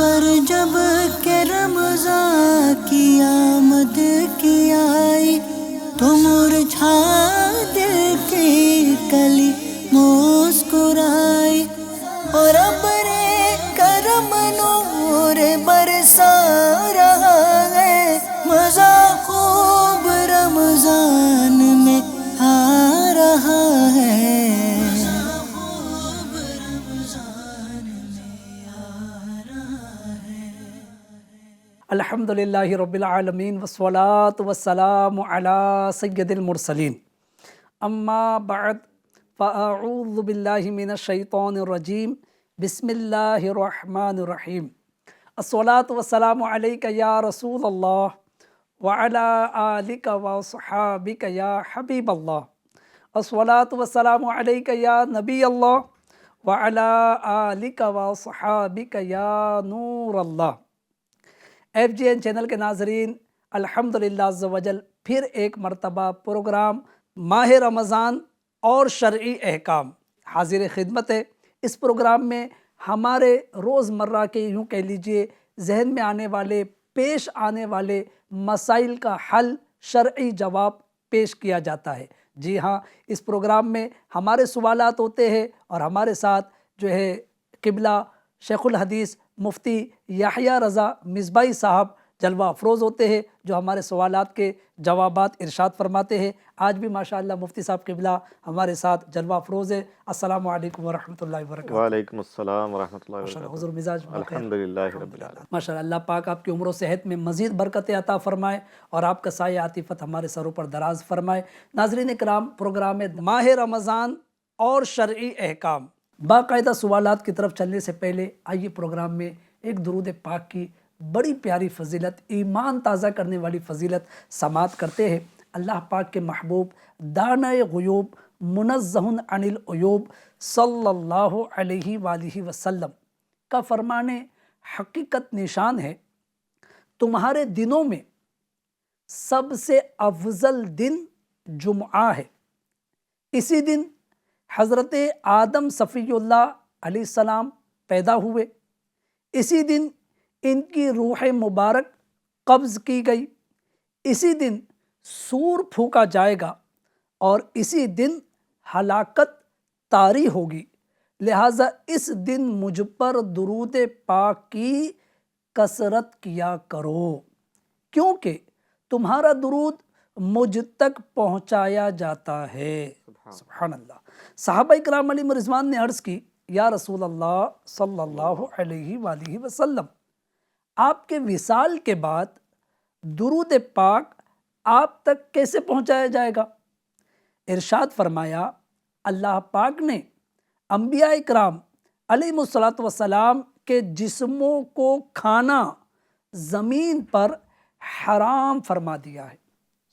خبر جب کہ رمضان کی آمد کی آئی تو مرجھا دل کی کلی مسکرائی اور ابر کرم نور برسا رہا ہے، مزہ خوب رمضان میں آ رہا ہے۔ الحمدللہ رب العالمین والصلاة والسلام علی سید المرسلین، اما بعد فاعوذ باللہ من الشیطان الرجیم، بسم اللہ الرحمن الرحیم۔ الصلاة والسلام علیک یا رسول اللہ وعلی آلک وصحابک یا حبیب اللہ۔ الصلاة والسلام علیک یا نبی اللہ وعلی آلک وصحابک یا نور اللہ۔ FGN چینل کے ناظرین، الحمدللہ عز و جل پھر ایک مرتبہ پروگرام ماہ رمضان اور شرعی احکام حاضر خدمت ہے۔ اس پروگرام میں ہمارے روزمرہ کے یوں کہہ لیجئے ذہن میں آنے والے، پیش آنے والے مسائل کا حل، شرعی جواب پیش کیا جاتا ہے۔ جی ہاں، اس پروگرام میں ہمارے سوالات ہوتے ہیں اور ہمارے ساتھ جو ہے قبلہ شیخ الحدیث مفتی یحییٰ رضا مصباحی صاحب جلوہ افروز ہوتے ہیں، جو ہمارے سوالات کے جوابات ارشاد فرماتے ہیں۔ آج بھی ماشاءاللہ مفتی صاحب قبلہ ہمارے ساتھ جلوہ افروز ہے۔ السلام علیکم ورحمۃ اللہ وبرکاتہ۔ وعلیکم السلام ورحمۃ اللہ وبرکاتہ۔ حضور مزاج الحمدللہ رب العالمین۔ ماشاءاللہ، اللہ پاک آپ کی عمر و صحت میں مزید برکت عطا فرمائے اور آپ کا سایہ عاطفت ہمارے سروں پر دراز فرمائے۔ ناظرین کرام، پروگرام ماہ رمضان اور شرعی احکام، باقاعدہ سوالات کی طرف چلنے سے پہلے آئیے پروگرام میں ایک درود پاک کی بڑی پیاری فضیلت، ایمان تازہ کرنے والی فضیلت سماعت کرتے ہیں۔ اللہ پاک کے محبوب دانہ غیوب منزہ عن العیوب صلی اللہ علیہ وآلہ وسلم کا فرمان حقیقت نشان ہے، تمہارے دنوں میں سب سے افضل دن جمعہ ہے۔ اسی دن حضرت آدم صفی اللہ علیہ السلام پیدا ہوئے، اسی دن ان کی روح مبارک قبض کی گئی، اسی دن سور پھونکا جائے گا اور اسی دن ہلاکت طاری ہوگی۔ لہٰذا اس دن مجھ پر درود پاک کی کثرت کیا کرو، کیونکہ تمہارا درود مجھ تک پہنچایا جاتا ہے۔ سبحان اللہ۔ صحابہ کرام علیہم رضوان نے عرض کی، یا رسول اللہ صلی اللہ علیہ وآلہ وسلم، آپ کے وصال کے بعد درود پاک آپ تک کیسے پہنچایا جائے گا؟ ارشاد فرمایا، اللہ پاک نے انبیاء کرام علیہم السلام کے جسموں کو کھانا زمین پر حرام فرما دیا ہے۔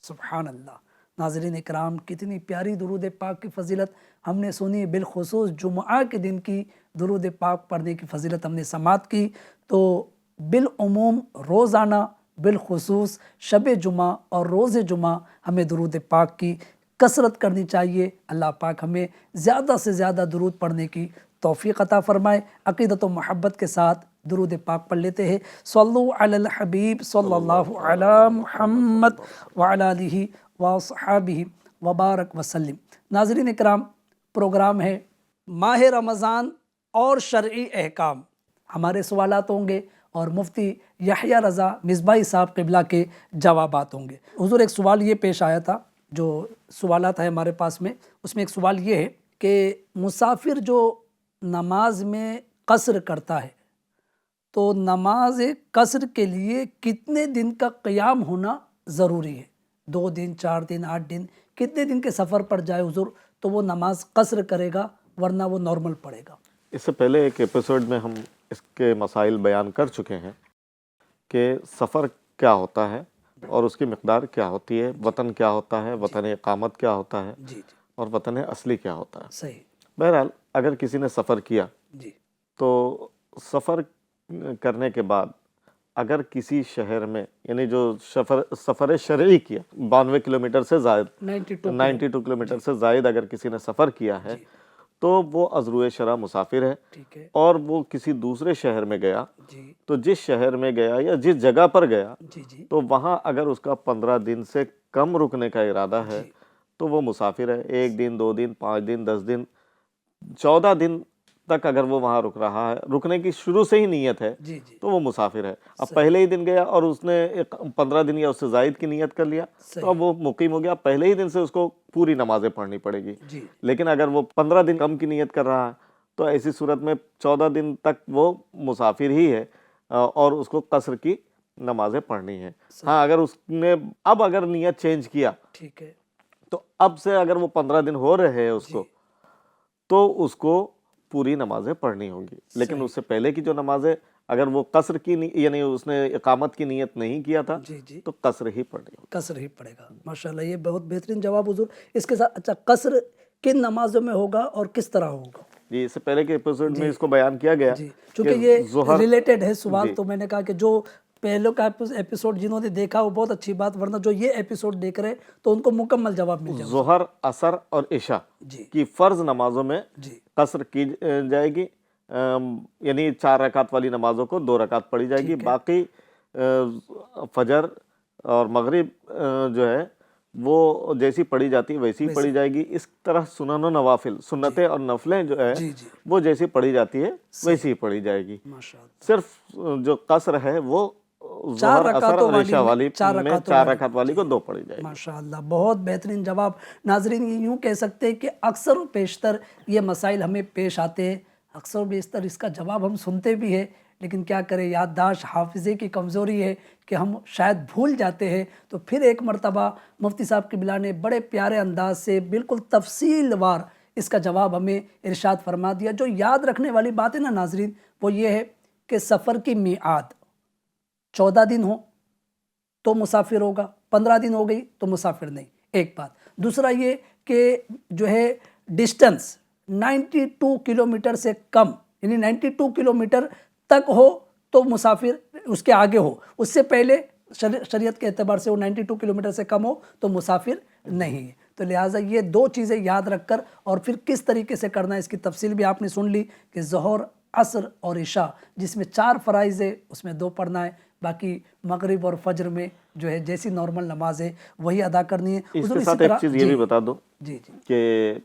سبحان اللہ۔ ناظرین اکرام، کتنی پیاری درود پاک کی فضیلت ہم نے سنی، بالخصوص جمعہ کے دن کی درود پاک پڑھنے کی فضیلت ہم نے سماعت کی۔ تو بالعموم روزانہ، بالخصوص شب جمعہ اور روز جمعہ ہمیں درود پاک کی کثرت کرنی چاہیے۔ اللہ پاک ہمیں زیادہ سے زیادہ درود پڑھنے کی توفیق عطا فرمائے۔ عقیدت و محبت کے ساتھ درود پاک پڑھ لیتے ہیں۔ صلو علی الحبیب صلی اللہ علی محمد وعلی آلہ وصحابہ وبارک وسلم۔ ناظرین اکرام، پروگرام ہے ماہ رمضان اور شرعی احکام۔ ہمارے سوالات ہوں گے اور مفتی یحییٰ رضا مصباحی صاحب قبلہ کے جوابات ہوں گے۔ حضور، ایک سوال یہ پیش آیا تھا، جو سوالات ہیں ہمارے پاس میں، اس میں ایک سوال یہ ہے کہ مسافر جو نماز میں قصر کرتا ہے تو نماز قصر کے لیے کتنے دن کا قیام ہونا ضروری ہے؟ 2 دن، 4 دن، 8 دن، کتنے دن کے سفر پر جائے حضور تو وہ نماز قصر کرے گا، ورنہ وہ نارمل پڑھے گا؟ اس سے پہلے ایک ایپیسوڈ میں ہم اس کے مسائل بیان کر چکے ہیں کہ سفر کیا ہوتا ہے اور اس کی مقدار کیا ہوتی ہے، وطن کیا ہوتا ہے، وطن اقامت کیا ہوتا ہے، اور وطن اصلی کیا ہوتا ہے۔ صحیح۔ بہرحال اگر کسی نے سفر کیا تو سفر کرنے کے بعد اگر کسی شہر میں، یعنی جو سفر شرعی کیا 92 کلومیٹر سے زائد، 92 کلومیٹر سے زائد اگر کسی نے سفر کیا ہے تو وہ عذرو شرع مسافر ہے، ٹھیک ہے اور وہ کسی دوسرے شہر میں گیا، جی تو جس شہر میں گیا یا جس جگہ پر گیا جی جی تو وہاں اگر اس کا 15 دن سے کم رکنے کا ارادہ ہے جی تو وہ مسافر ہے. 1 دن 2 دن 5 دن 10 دن 14 دن تک اگر وہ وہاں رک رہا ہے، رکنے کی شروع سے ہی نیت ہے جی جی تو وہ مسافر ہے. اب صحیح. پہلے ہی دن گیا اور اس نے 15 دن یا اس سے زائد کی نیت کر لیا تو صحیح. اب وہ مقیم ہو گیا. پہلے ہی دن سے اس کو پوری نمازیں پڑھنی پڑے گی. جی لیکن اگر وہ 15 دن کم کی نیت کر رہا ہے تو ایسی صورت میں 14 دن تک وہ مسافر ہی ہے اور اس کو قصر کی نمازیں پڑھنی ہیں. ہاں اگر اس نے اب اگر نیت چینج کیا ٹھیک ہے تو اب سے اگر وہ 15 دن ہو رہے ہیں اس کو تو اس کو پوری نمازیں پڑھنی ہوں گی. لیکن اس سے پہلے کی جو نمازیں اگر وہ قصر کی یعنی اس نے اقامت کی نیت نہیں کیا تھا جی جی تو قصر ہی پڑھنی ہوگی. قصر ہی پڑے گا. ماشاءاللہ یہ بہت بہترین جواب حضور. اس کے ساتھ اچھا قصر کن نمازوں میں ہوگا اور کس طرح ہوگا؟ جی اس سے پہلے کے ایپیسوڈ میں اس کو بیان کیا گیا جی چونکہ یہ ظہر ریلیٹڈ ہے سوال، جی. تو میں نے کہا کہ جو پہلے کا ایپیسوڈ جنہوں نے دیکھا وہ بہت اچھی بات، ورنہ جو یہ ایپیسوڈ دیکھ رہے تو ان کو مکمل جواب مل جائے. ظہر عصر اور عشاء جی کی فرض نمازوں میں جی قصر کی جائے گی، یعنی 4 رکعت والی نمازوں کو 2 رکعت پڑھی جائے گی. باقی فجر اور مغرب جو ہے وہ جیسی پڑھی جاتی ہے ویسی پڑھی جائے گی. اس طرح سنن و نوافل سنتیں اور نفلیں جو ہے جی جی وہ جیسی پڑھی جاتی ہے ویسی پڑھی جائے گی. ماشاءاللہ. صرف جو قصر ہے وہ چار ظہر عصر رکعتوں اور والی عشاء میں، والی چار میں رکعتوں 4 والی رکعت والی کو 2 پڑھی جائے گی. ماشاءاللہ بہت بہترین جواب. ناظرین یہ یوں کہہ سکتے ہیں کہ اکثر و بیشتر یہ مسائل ہمیں پیش آتے ہیں، اکثر و بیشتر اس کا جواب ہم سنتے بھی ہیں، لیکن کیا کریں یادداشت حافظے کی کمزوری ہے کہ ہم شاید بھول جاتے ہیں. تو پھر ایک مرتبہ مفتی صاحب قبلہ نے بڑے پیارے انداز سے بالکل تفصیل وار اس کا جواب ہمیں ارشاد فرما دیا. جو یاد رکھنے والی بات ہے نا ناظرین وہ یہ ہے کہ سفر کی میعاد 14 دن ہو تو مسافر ہوگا، 15 دن ہو گئی تو مسافر نہیں، ایک بات. دوسرا یہ کہ جو ہے ڈسٹنس 92 کلومیٹر سے کم، یعنی 92 کلومیٹر تک ہو تو مسافر، اس کے آگے ہو، اس سے پہلے شریعت کے اعتبار سے وہ 92 کلومیٹر سے کم ہو تو مسافر نہیں ہے. تو لہٰذا یہ 2 چیزیں یاد رکھ کر اور پھر کس طریقے سے کرنا ہے اس کی تفصیل بھی آپ نے سن لی کہ ظہر عصر اور عشاء جس میں 4 فرائض ہے اس میں 2 پڑھنا ہے، باقی مغرب اور فجر میں جو ہے جیسی نارمل نماز ہے وہی ادا کرنی ہے. اس کے ساتھ ایک چیز یہ بھی بتا دو جی جی کہ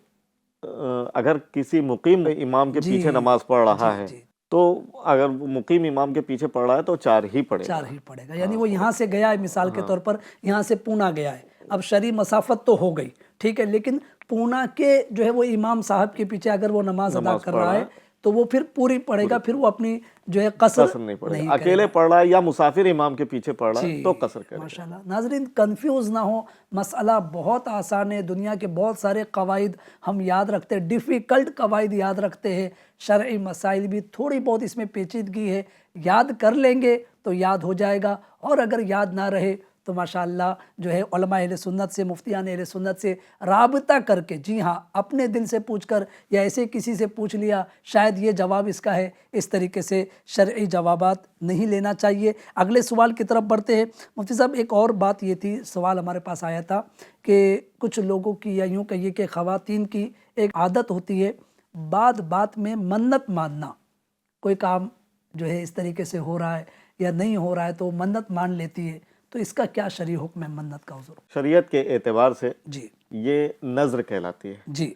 اگر کسی مقیم امام کے پیچھے نماز پڑھ رہا ہے تو اگر مقیم امام کے پیچھے پڑھ رہا ہے تو 4 ہی پڑھے گا. 4 ہی پڑے گا. یعنی وہ یہاں سے گیا ہے، مثال کے طور پر یہاں سے پونا گیا ہے، اب شرعی مسافت تو ہو گئی ٹھیک ہے، لیکن پونا کے جو ہے وہ امام صاحب کے پیچھے اگر وہ نماز ادا کر رہا ہے تو وہ پھر پوری پڑھے گا، پھر وہ اپنی جو ہے قصر نہیں پڑھے گا. اکیلے پڑھ رہا ہے یا مسافر امام کے پیچھے پڑھ رہا ہے تو قصر کرے گا. ماشاءاللہ. ناظرین کنفیوز نہ ہو، مسئلہ بہت آسان ہے. دنیا کے بہت سارے قواعد ہم یاد رکھتے ہیں، ڈیفیکلٹ قواعد یاد رکھتے ہیں، شرعی مسائل بھی تھوڑی بہت اس میں پیچیدگی ہے، یاد کر لیں گے تو یاد ہو جائے گا. اور اگر یاد نہ رہے تو ماشاءاللہ جو ہے علماء اہل سنت سے، مفتیان اہل سنت سے رابطہ کر کے، جی ہاں اپنے دل سے پوچھ کر یا ایسے کسی سے پوچھ لیا شاید یہ جواب اس کا ہے، اس طریقے سے شرعی جوابات نہیں لینا چاہیے. اگلے سوال کی طرف بڑھتے ہیں. مفتی صاحب ایک اور بات یہ تھی، سوال ہمارے پاس آیا تھا کہ کچھ لوگوں کی یا یوں کہیے کہ خواتین کی ایک عادت ہوتی ہے بات بات میں منت ماننا. کوئی کام جو ہے اس طریقے سے ہو رہا ہے یا نہیں ہو رہا ہے تو منت مان لیتی ہے، تو اس کا کیا شرعی حکم ہے منت کا حضور؟ شریعت کے اعتبار سے جی یہ نذر کہلاتی ہے، جی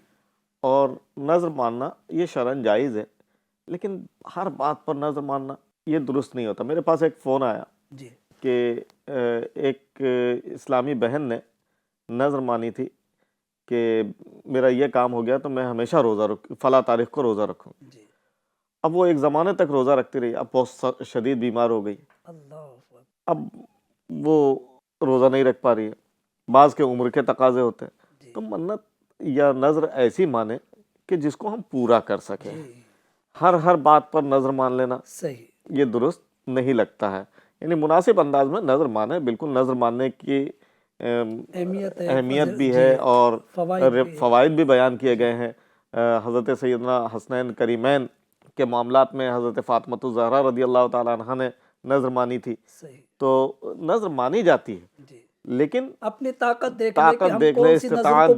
اور نذر ماننا یہ شرعاً جائز ہے، لیکن ہر بات پر نذر ماننا یہ درست نہیں ہوتا. میرے پاس ایک فون آیا جی کہ ایک اسلامی بہن نے نذر مانی تھی کہ میرا یہ کام ہو گیا تو میں ہمیشہ روزہ فلاں تاریخ کو روزہ رکھوں. جی. اب وہ ایک زمانے تک روزہ رکھتی رہی، اب بہت شدید بیمار ہو گئی، اللہ اکبر. اب وہ روزہ نہیں رکھ پا رہی ہے. بعض کے عمر کے تقاضے ہوتے ہیں، تو منت یا نذر ایسی مانے کہ جس کو ہم پورا کر سکیں. ہر بات پر نذر مان لینا صحیح یہ درست نہیں لگتا ہے. یعنی مناسب انداز میں نذر مانے، بالکل نذر ماننے کی اہمیت بھی ہے اور فوائد بھی بیان کیے گئے ہیں. حضرت سیدنا حسنین کریمین کے معاملات میں حضرت فاطمۃ الزہرا رضی اللہ تعالیٰ عنہ نے نذر مانی تھی، تو نذر مانی جاتی ہے. لیکن اپنی طاقت دیکھ لے کہ ہم کون سی نظر کو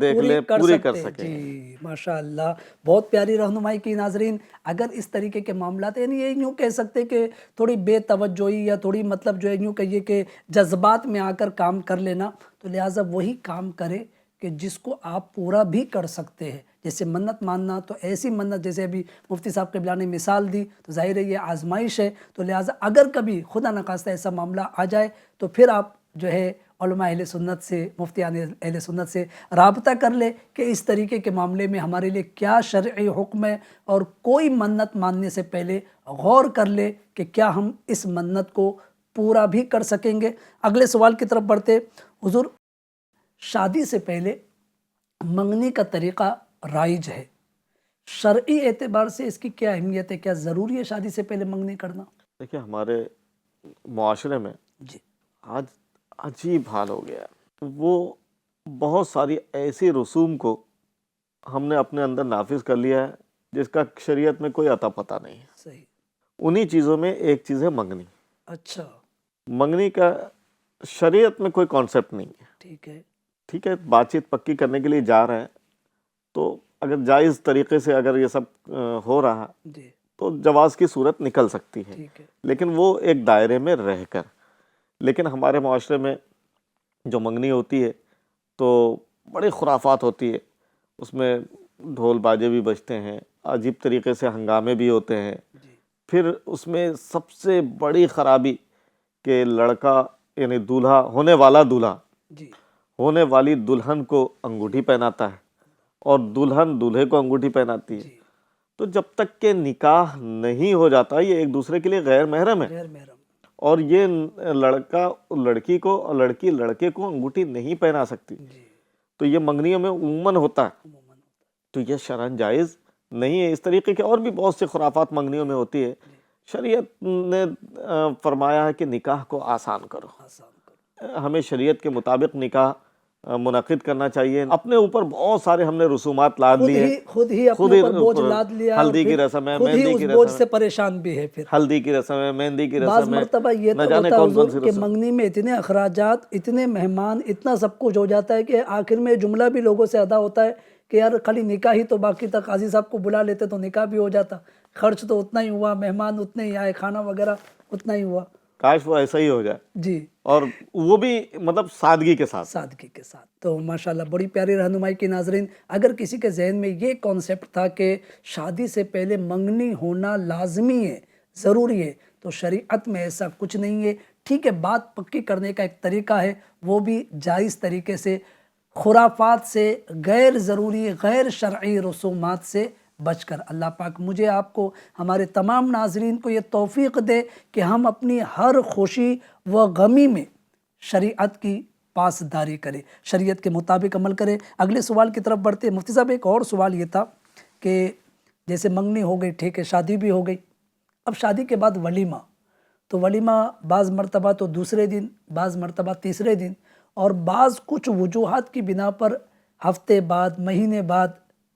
پوری کر سکیں. جی ماشاء اللہ، بہت پیاری رہنمائی کی. ناظرین، اگر اس طریقے کے معاملات، یعنی یہ یوں کہہ سکتے کہ تھوڑی بے توجہی یا تھوڑی مطلب جو ہے یوں کہیے کہ جذبات میں آ کر کام کر لینا، تو لہٰذا وہی کام کرے کہ جس کو آپ پورا بھی کر سکتے ہیں. جیسے منت ماننا، تو ایسی منت جیسے ابھی مفتی صاحب قبلہ نے مثال دی، تو ظاہر ہے یہ آزمائش ہے. تو لہٰذا اگر کبھی خدا نخواستہ ایسا معاملہ آ جائے تو پھر آپ جو ہے علماء اہل سنت سے، مفتیان اہل سنت سے رابطہ کر لے کہ اس طریقے کے معاملے میں ہمارے لیے کیا شرعی حکم ہے، اور کوئی منت ماننے سے پہلے غور کر لے کہ کیا ہم اس منت کو پورا بھی کر سکیں گے. اگلے سوال کی طرف بڑھتے. حضور، شادی سے پہلے منگنی کا طریقہ رائج ہے، شرعی اعتبار سے اس کی کیا اہمیت ہے؟ کیا ضروری ہے شادی سے پہلے منگنی کرنا؟ دیکھیں، ہمارے معاشرے میں جی آج عجیب حال ہو گیا ہے. وہ بہت ساری ایسی رسوم کو ہم نے اپنے اندر نافذ کر لیا ہے جس کا شریعت میں کوئی عطا پتہ نہیں ہے. صحیح. انہی چیزوں میں ایک چیز ہے منگنی. اچھا. منگنی کا شریعت میں کوئی کانسیپٹ نہیں ہے. ٹھیک ہے، بات چیت پکی کرنے کے لیے جا رہے ہیں، تو اگر جائز طریقے سے اگر یہ سب ہو رہا تو جواز کی صورت نکل سکتی ہے، لیکن وہ ایک دائرے میں رہ کر. لیکن ہمارے معاشرے میں جو منگنی ہوتی ہے تو بڑی خرافات ہوتی ہے. اس میں ڈھول باجے بھی بجتے ہیں، عجیب طریقے سے ہنگامے بھی ہوتے ہیں. پھر اس میں سب سے بڑی خرابی کہ لڑکا یعنی دولہا، ہونے والا دولہا ہونے والی دلہن کو انگوٹھی پہناتا ہے اور دلہن دولہے کو انگوٹھی پہناتی ہے. تو جب تک کہ نکاح نہیں ہو جاتا یہ ایک دوسرے کے لیے غیر محرم ہے، اور یہ لڑکا لڑکی کو اور لڑکی لڑکے کو انگوٹھی نہیں پہنا سکتی. تو یہ منگنیوں میں عموماً ہوتا ہے، تو یہ شرعاً جائز نہیں ہے. اس طریقے کے اور بھی بہت سے خرافات منگنیوں میں ہوتی ہے. شریعت نے فرمایا ہے کہ نکاح کو آسان کرو. ہمیں شریعت کے مطابق نکاح منعقد کرنا چاہیے. اپنے اوپر بہت سارے ہم نے رسومات لاد لیے، خود ہی اپنے اوپر بوجھ لاد لیا، ہلدی کی رسم ہے، خود ہی مہندی اس کی بوجھ رسم سے ہے، پریشان بھی ہے. پھر ہلدی کی رسم ہے، مہندی کی بعض رسم ہے، مرتبہ یہ نہ تو جانے ہوتا ہے کون کون حضور سی کہ رسم. منگنی میں اتنے اخراجات، اتنے مہمان، اتنا سب کچھ ہو جاتا ہے کہ آخر میں جملہ بھی لوگوں سے ادا ہوتا ہے کہ یار خالی نکاح ہی تو باقی تھا، قاضی صاحب کو بلا لیتے تو نکاح بھی ہو جاتا، خرچ تو اتنا ہی ہوا، مہمان اتنے ہی آئے، کھانا وغیرہ اتنا ہی ہوا. کاش وہ ایسا ہی ہو جائے. جی، اور وہ بھی مطلب سادگی کے ساتھ. تو ماشاءاللہ بڑی پیاری رہنمائی کی. ناظرین، اگر کسی کے ذہن میں یہ کانسیپٹ تھا کہ شادی سے پہلے منگنی ہونا لازمی ہے، ضروری ہے، تو شریعت میں ایسا کچھ نہیں ہے. ٹھیک ہے، بات پکی کرنے کا ایک طریقہ ہے، وہ بھی جائز طریقے سے، خرافات سے، غیر ضروری غیر شرعی رسومات سے بچ کر. اللہ پاک مجھے، آپ کو، ہمارے تمام ناظرین کو یہ توفیق دے کہ ہم اپنی ہر خوشی و غمی میں شریعت کی پاسداری کرے، شریعت کے مطابق عمل کرے. اگلے سوال کی طرف بڑھتے. مفتی صاحب، ایک اور سوال یہ تھا کہ جیسے منگنی ہو گئی، ٹھیک ہے، شادی بھی ہو گئی، اب شادی کے بعد ولیمہ، تو ولیمہ بعض مرتبہ تو دوسرے دن، بعض مرتبہ تیسرے دن، اور بعض کچھ وجوہات کی بنا پر ہفتے بعد، مہینے بعد،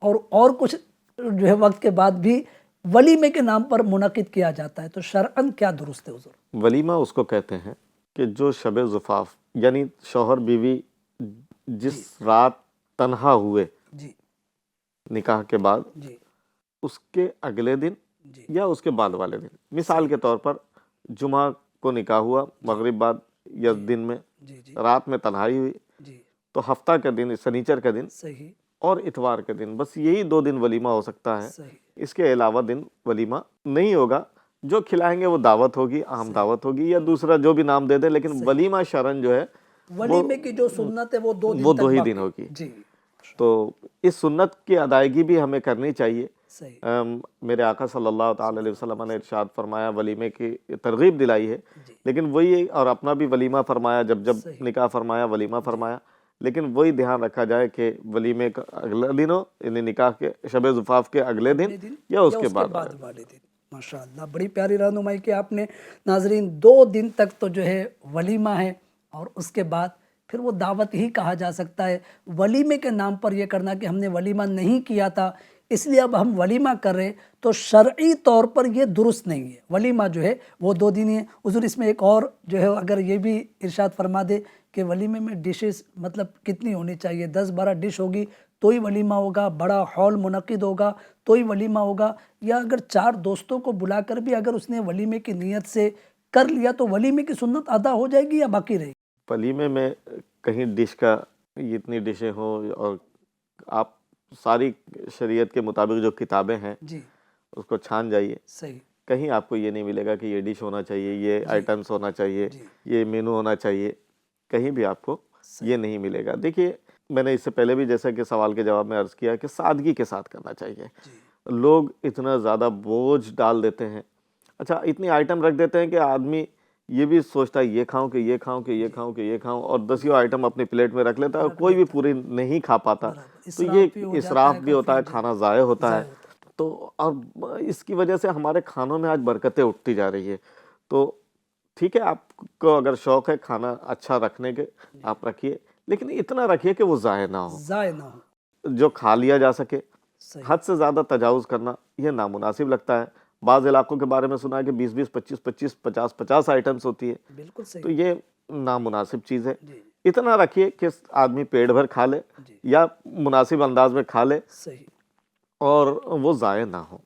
اور کچھ جو ہے وقت کے بعد بھی ولیمے کے نام پر منعقد کیا جاتا ہے. تو شرعاً کیا درست ہے حضور؟ ولیمہ اس کو کہتے ہیں کہ جو شب زفاف، یعنی شوہر بیوی جس رات تنہا ہوئے نکاح کے بعد، اس کے اگلے دن یا اس کے بعد والے دن. مثال کے طور پر جمعہ کو نکاح ہوا، مغرب بعد یا دن میں، رات میں تنہائی ہوئی، تو ہفتہ کا دن، سنیچر کا دن اور اتوار کے دن، بس یہی 2 دن ولیمہ ہو سکتا ہے. اس کے علاوہ دن ولیمہ نہیں ہوگا. جو کھلائیں گے وہ دعوت ہوگی، عام دعوت ہوگی، یا دوسرا جو بھی نام دے دیں، لیکن ولیمہ شرعاً جو ہے ولیمے کی جو سنت ہے وہ 2 دن، وہ 2 ہی دن ہوگی. تو اس سنت کی ادائیگی بھی ہمیں کرنی چاہیے. میرے آقا صلی اللہ تعالی علیہ وسلم نے ارشاد فرمایا، ولیمے کی ترغیب دلائی ہے، لیکن وہی، اور اپنا بھی ولیمہ فرمایا، جب نکاح فرمایا ولیمہ فرمایا. لیکن وہی دھیان رکھا جائے کہ ولیمے کا اگلا دن ہو، یعنی نکاح کے شب زفاف کے اگلے دن یا اس کے بعد والے دن. ماشاءاللہ بڑی پیاری رہنمائی کی آپ نے. ناظرین، 2 دن تک تو جو ہے ولیمہ ہے، اور اس کے بعد پھر وہ دعوت ہی کہا جا سکتا ہے. ولیمے کے نام پر یہ کرنا کہ ہم نے ولیمہ نہیں کیا تھا اس لیے اب ہم ولیمہ کر رہے، تو شرعی طور پر یہ درست نہیں ہے. ولیمہ جو ہے وہ 2 دن ہے. حضور، اس میں ایک اور جو ہے اگر یہ بھی ارشاد فرما دے کہ ولیمے میں ڈشز مطلب کتنی ہونی چاہیے، 10-12 ڈش ہوگی تو ہی ولیمہ ہوگا، بڑا ہال منعقد ہوگا تو ہی ولیمہ ہوگا، یا اگر 4 دوستوں کو بلا کر بھی اگر اس نے ولیمے کی نیت سے کر لیا تو ولیمے کی سنت ادا ہو جائے گی یا باقی رہے گی؟ ولیمے میں کہیں ڈش کا اتنی ڈشیں ہوں، اور آپ ساری شریعت کے مطابق جو کتابیں ہیں جی اس کو چھان جائیے، صحیح، کہیں آپ کو یہ نہیں ملے گا کہ یہ ڈش ہونا چاہیے، یہ آئٹمس ہونا چاہیے، جی یہ مینو ہونا چاہیے، کہیں بھی آپ کو یہ نہیں ملے گا۔ دیکھیے، میں نے اس سے پہلے بھی جیسا کہ سوال کے جواب میں عرض کیا کہ سادگی کے ساتھ کرنا چاہیے۔ لوگ اتنا زیادہ بوجھ ڈال دیتے ہیں، اچھا اتنی آئٹم رکھ دیتے ہیں کہ آدمی یہ بھی سوچتا ہے یہ کھاؤں کہ یہ کھاؤں کہ یہ کھاؤں کہ یہ کھاؤں، اور 10 آئٹم اپنی پلیٹ میں رکھ لیتا ہے اور کوئی بھی پوری نہیں کھا پاتا، تو یہ اسراف بھی ہوتا ہے، کھانا ضائع ہوتا ہے۔ تو اب اس کی وجہ سے ہمارے کھانوں میں آج برکتیں اٹھتی جا رہی ہے۔ تو ٹھیک ہے، آپ کو اگر شوق ہے کھانا اچھا رکھنے کے، آپ رکھیے، لیکن اتنا رکھیے کہ وہ ضائع نہ ہو، ضائع نہ ہو، جو کھا لیا جا سکے۔ صحیح، حد سے زیادہ تجاوز کرنا یہ نامناسب لگتا ہے۔ بعض علاقوں کے بارے میں سنا ہے کہ 20-20 25-25 50-50 آئٹمس ہوتی ہے، بالکل صحیح، تو یہ نامناسب چیز ہے۔ جی اتنا رکھیے کہ آدمی پیٹ بھر کھا لے جی یا مناسب انداز میں کھا لے صحیح، اور وہ ضائع نہ ہو۔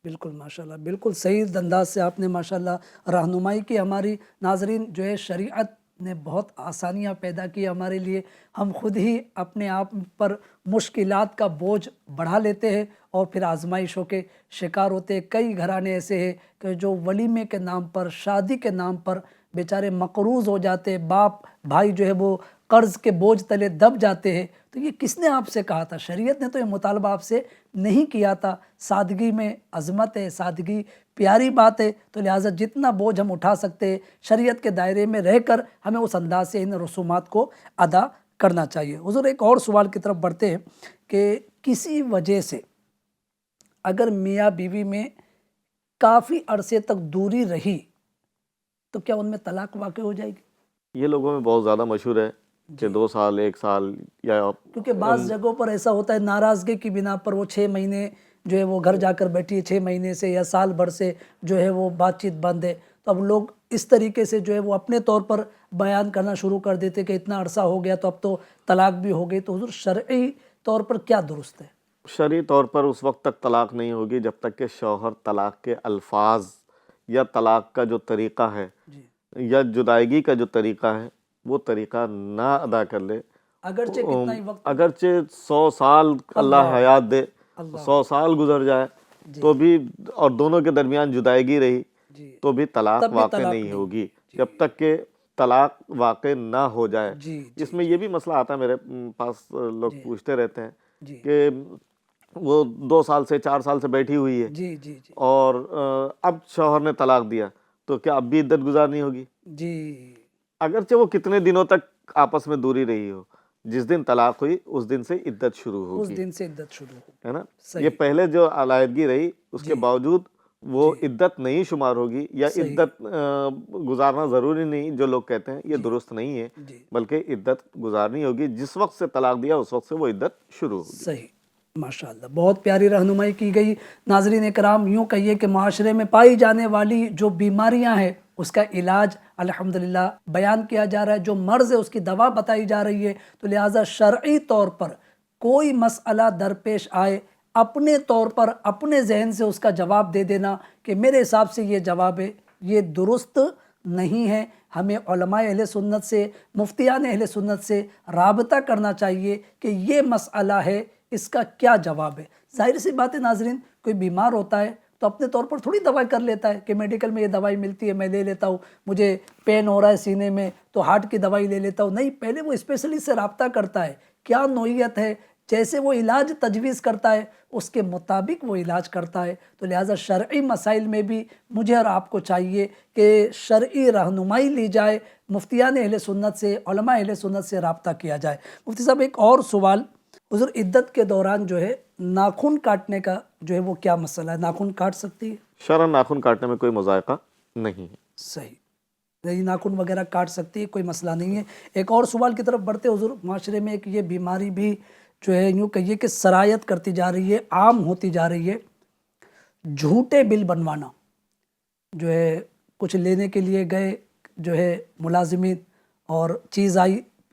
بالکل ماشاءاللہ، بالکل صحیح انداز سے آپ نے ماشاءاللہ رہنمائی کی۔ ہماری ناظرین جو ہے شریعت نے بہت آسانیاں پیدا کی ہمارے لیے، ہم خود ہی اپنے آپ پر مشکلات کا بوجھ بڑھا لیتے ہیں اور پھر آزمائشوں کے شکار ہوتے ہیں۔ کئی گھرانے ایسے ہیں کہ جو ولیمے کے نام پر، شادی کے نام پر بیچارے مقروض ہو جاتے ہیں، باپ بھائی جو ہے وہ قرض کے بوجھ تلے دب جاتے ہیں۔ تو یہ کس نے آپ سے کہا تھا؟ شریعت نے تو یہ مطالبہ آپ سے نہیں کیا تھا۔ سادگی میں عظمت ہے، سادگی پیاری بات ہے، تو لہٰذا جتنا بوجھ ہم اٹھا سکتے ہیں شریعت کے دائرے میں رہ کر ہمیں اس انداز سے ان رسومات کو ادا کرنا چاہیے۔ حضور ایک اور سوال کی طرف بڑھتے ہیں کہ کسی وجہ سے اگر میاں بیوی میں کافی عرصے تک دوری رہی تو کیا ان میں طلاق واقع ہو جائے گی؟ یہ لوگوں میں بہت زیادہ مشہور ہے کہ 2 سال 1 سال یا کیونکہ بعض جگہوں پر ایسا ہوتا ہے ناراضگی کی بنا پر وہ 6 مہینے جو ہے وہ گھر جا کر بیٹھی ہے، 6 مہینے سے یا سال بھر سے جو ہے وہ بات چیت بند ہے، تو اب لوگ اس طریقے سے جو ہے وہ اپنے طور پر بیان کرنا شروع کر دیتے کہ اتنا عرصہ ہو گیا تو اب تو طلاق بھی ہو گئی۔ تو حضور شرعی طور پر کیا درست ہے؟ شرعی طور پر اس وقت تک طلاق نہیں ہوگی جب تک کہ شوہر طلاق کے الفاظ یا طلاق کا جو طریقہ ہے یا جدائیگی کا جو طریقہ ہے وہ طریقہ نہ ادا کر لے، اگرچہ کتنا ہی وقت، اگرچہ 100 سال اللہ حیات دے، 100 سال گزر جائے تو بھی، اور دونوں کے درمیان جدائیگی رہی تو بھی طلاق واقع نہیں ہوگی جب تک کہ طلاق واقع نہ ہو جائے۔ اس میں یہ بھی مسئلہ آتا ہے، میرے پاس لوگ پوچھتے رہتے ہیں کہ وہ 2 سال سے 4 سال سے بیٹھی ہوئی ہے اور اب شوہر نے طلاق دیا تو کیا اب بھی عدت گزارنی ہوگی؟ اگرچہ وہ کتنے دنوں تک آپس میں دوری رہی ہو، جس دن طلاق ہوئی اس دن سے عدت شروع ہوگی، اس دن سے عدت شروع ہوگی، ہے نا؟ یہ پہلے جو علیحدگی رہی اس کے باوجود وہ عدت نہیں شمار ہوگی، یا عدت گزارنا ضروری نہیں جو لوگ کہتے ہیں یہ درست نہیں ہے، بلکہ عدت گزارنی ہوگی، جس وقت سے طلاق دیا اس وقت سے وہ عدت شروع ہوگی۔ صحیح، ماشاءاللہ بہت پیاری رہنمائی کی گئی۔ ناظرین اکرام، یوں کہیے کہ معاشرے میں پائی جانے والی جو بیماریاں ہیں اس کا علاج الحمدللہ بیان کیا جا رہا ہے، جو مرض ہے اس کی دوا بتائی جا رہی ہے، تو لہٰذا شرعی طور پر کوئی مسئلہ درپیش آئے اپنے طور پر اپنے ذہن سے اس کا جواب دے دینا کہ میرے حساب سے یہ جواب ہے، یہ درست نہیں ہے۔ ہمیں علماء اہل سنت سے، مفتیان اہل سنت سے رابطہ کرنا چاہیے کہ یہ مسئلہ ہے، اس کا کیا جواب ہے۔ ظاہر سی بات ہے ناظرین، کوئی بیمار ہوتا ہے تو اپنے طور پر تھوڑی دوائی کر لیتا ہے کہ میڈیکل میں یہ دوائی ملتی ہے میں لے لیتا ہوں، مجھے پین ہو رہا ہے سینے میں تو ہارٹ کی دوائی لے لیتا ہوں۔ نہیں، پہلے وہ اسپیشلسٹ سے رابطہ کرتا ہے، کیا نوعیت ہے، جیسے وہ علاج تجویز کرتا ہے اس کے مطابق وہ علاج کرتا ہے۔ تو لہٰذا شرعی مسائل میں بھی مجھے اور آپ کو چاہیے کہ شرعی رہنمائی لی جائے، مفتیان اہل سنت سے، علماء اہل سنت سے رابطہ کیا جائے۔ مفتی صاحب ایک اور سوال، حضور عدت کے دوران جو ہے ناخن کاٹنے کا جو ہے وہ کیا مسئلہ ہے؟ ناخن کاٹ سکتی ہے؟ شرعاً ناخن کاٹنے میں کوئی مذائقہ نہیں ہے۔ صحیح، نہیں، ناخن وغیرہ کاٹ سکتی ہے، کوئی مسئلہ نہیں ہے۔ ایک اور سوال کی طرف بڑھتے حضور، معاشرے میں ایک یہ بیماری بھی جو ہے یوں کہیے کہ سرایت کرتی جا رہی ہے، عام ہوتی جا رہی ہے، جھوٹے بل بنوانا۔ جو ہے کچھ لینے کے لیے گئے جو ہے ملازمین، اور چیز آئی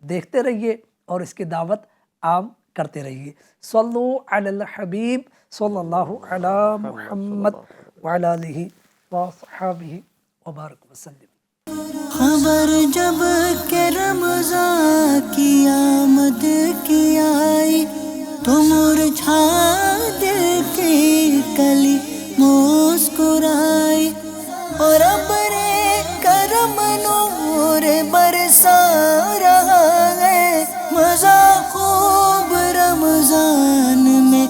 دیکھتے رہیے اور اس کی دعوت عام کرتے رہیے. صلو علی الحبیب صلی اللہ علی محمد وعلی آلہ وصحبہ وبارک وسلم. خبر جب کہ رمضان کی آمد کی آئی تو مرجھا دل کی کلی مسکرائی اور ابر کرم نور برسا رہا ہے. مزہ خوب رمضان میں